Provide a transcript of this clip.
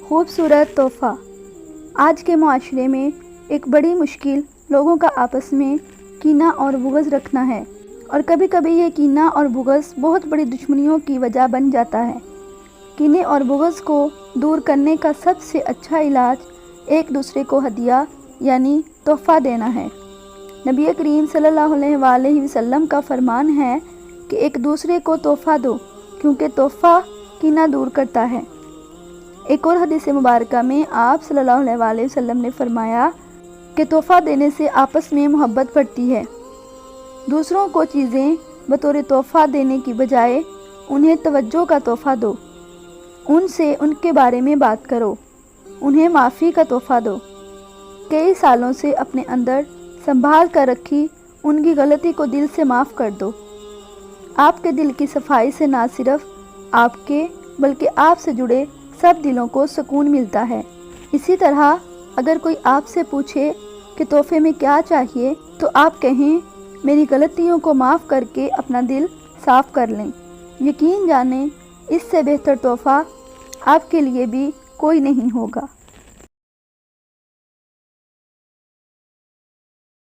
خوبصورت تحفہ۔ آج کے معاشرے میں ایک بڑی مشکل لوگوں کا آپس میں کینہ اور بغض رکھنا ہے، اور کبھی کبھی یہ کینہ اور بغض بہت بڑی دشمنیوں کی وجہ بن جاتا ہے۔ کینے اور بغض کو دور کرنے کا سب سے اچھا علاج ایک دوسرے کو ہدیہ یعنی تحفہ دینا ہے۔ نبی کریم صلی اللہ علیہ وآلہ وسلم کا فرمان ہے کہ ایک دوسرے کو تحفہ دو، کیونکہ تحفہ کینہ دور کرتا ہے۔ ایک اور حدیث مبارکہ میں آپ صلی اللہ علیہ وآلہ وسلم نے فرمایا کہ تحفہ دینے سے آپس میں محبت بڑھتی ہے۔ دوسروں کو چیزیں بطور تحفہ دینے کی بجائے انہیں توجہ کا تحفہ دو، ان سے ان کے بارے میں بات کرو، انہیں معافی کا تحفہ دو۔ کئی سالوں سے اپنے اندر سنبھال کر رکھی ان کی غلطی کو دل سے معاف کر دو۔ آپ کے دل کی صفائی سے نہ صرف آپ کے بلکہ آپ سے جڑے سب دلوں کو سکون ملتا ہے۔ اسی طرح اگر کوئی آپ سے پوچھے کہ تحفے میں کیا چاہیے تو آپ کہیں میری غلطیوں کو معاف کر کے اپنا دل صاف کر لیں۔ یقین جانیں اس سے بہتر تحفہ آپ کے لیے بھی کوئی نہیں ہوگا۔